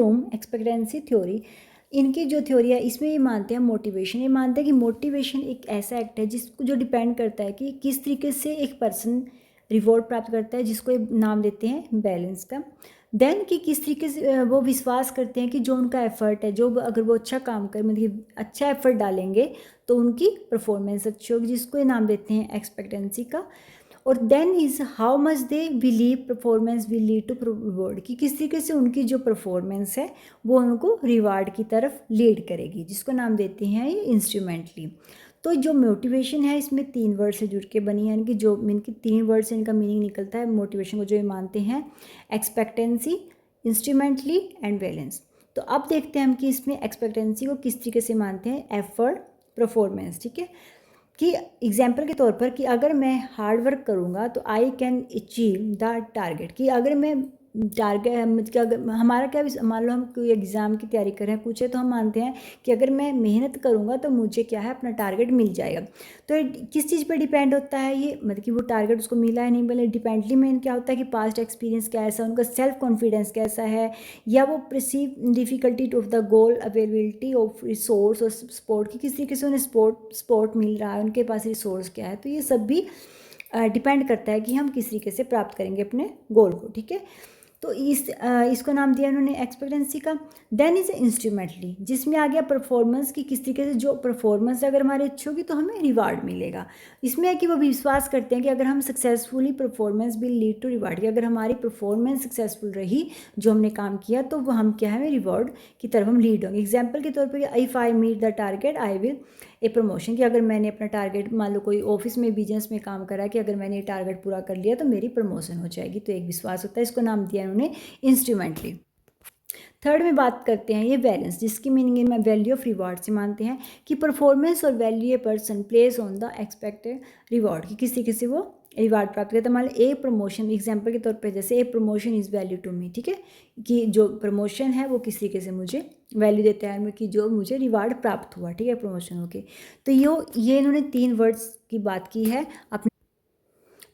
Broom expectancy theory, इनकी जो theory है इसमें ये मानते हैं मोटिवेशन, ये मानते हैं कि मोटिवेशन एक ऐसा एक्ट है जिसको जो डिपेंड करता है कि किस तरीके से एक पर्सन रिवॉर्ड प्राप्त करता है, जिसको नाम देते हैं बैलेंस का। देन कि किस तरीके से वो विश्वास करते हैं कि जो उनका एफर्ट है, जो अगर वो अच्छा काम कर मतलब अच्छा एफर्ट डालेंगे तो उनकी परफॉर्मेंस अच्छी होगी, जिसको ये नाम देते हैं एक्सपेक्टेंसी का। और then is how much they believe performance will lead to reward, कि किस तरीके से उनकी जो परफॉर्मेंस है वो उनको रिवार्ड की तरफ लीड करेगी, जिसको नाम देते हैं ये इंस्ट्रूमेंटली। तो जो मोटिवेशन है इसमें 3 वर्ड से जुड़ के बनी है, यानी कि जो इनकी 3 वर्ड से इनका मीनिंग निकलता है मोटिवेशन को, जो ये मानते हैं एक्सपेक्टेंसी, इंस्ट्रूमेंटली एंड बैलेंस। तो अब देखते हैं हम कि इसमें एक्सपेक्टेंसी को किस तरीके से मानते हैं, एफर्ट, परफॉर्मेंस, ठीक है। कि एग्जाम्पल के तौर पर कि अगर मैं हार्ड वर्क करूँगा तो I can achieve the target, कि अगर मैं टारगेट हमारा क्या, मान लो हम कोई एग्ज़ाम की तैयारी कर रहे हैं कुछ है, तो हम मानते हैं कि अगर मैं मेहनत करूँगा तो मुझे क्या है अपना टारगेट मिल जाएगा। तो किस चीज़ पर डिपेंड होता है ये, मतलब कि वो टारगेट उसको मिला है नहीं मिला, डिपेंडली में क्या होता है कि पास्ट एक्सपीरियंस कैसा है, उनका सेल्फ कॉन्फिडेंस कैसा है, या वो perceive difficulty of the goal, availability of resource और सपोर्ट, की किस तरीके से उन्हें सपोर्ट मिल रहा है, उनके पास रिसोर्स क्या है। तो ये सब भी डिपेंड करता है कि हम किस तरीके से प्राप्त करेंगे अपने गोल को, ठीक है। तो इसको नाम दिया उन्होंने एक्सपेक्टेंसी का। देन इज इंस्ट्रूमेंटली, जिसमें आ गया परफॉर्मेंस की किस तरीके से जो परफॉर्मेंस अगर हमारी अच्छी होगी तो हमें रिवार्ड मिलेगा। इसमें है कि वो विश्वास करते हैं कि अगर हम successfully performance will lead to reward, कि अगर हमारी परफॉर्मेंस सक्सेसफुल रही, जो हमने काम किया, तो वो हम क्या है रिवॉर्ड की तरफ हम लीड होंगे। एग्जाम्पल के तौर पर if I meet the target I will a promotion, कि अगर मैंने अपना टारगेट, मान लो कोई ऑफिस में बिजनेस में काम करा कि अगर मैंने ये टारगेट पूरा कर लिया तो मेरी प्रमोशन हो जाएगी, तो एक विश्वास होता है, इसको नाम दिया उन्होंने इंस्ट्रूमेंटली। थर्ड में बात करते हैं ये बैलेंस, जिसकी मीनिंग में वैल्यू ऑफ रिवॉर्ड से मानते हैं कि परफॉर्मेंस और value a person place on the expected reward, कि किसी किसी वो रिवार्ड प्राप्त करता है। मान लो ए प्रमोशन, एग्जाम्पल के तौर पे जैसे a promotion is value to me, ठीक है, कि जो प्रमोशन है वो किस तरीके से मुझे वैल्यू देता है, कि जो मुझे रिवार्ड प्राप्त हुआ, ठीक है, प्रमोशन होके। तो ये इन्होंने 3 वर्ड्स की बात की है अपने।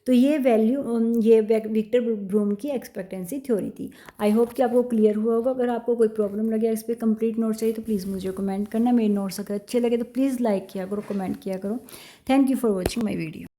तो ये ये विक्टर ब्रूम की एक्सपेक्टेंसी थ्योरी थी। आई होप कि आपको क्लियर हुआ होगा। अगर आपको कोई प्रॉब्लम लगे, इस पर कंप्लीट नोट चाहिए तो प्लीज़ मुझे कमेंट करना। मेरे नोट्स अगर अच्छे लगे तो प्लीज़ लाइक किया करो, कमेंट किया करो। Thank you for watching my video.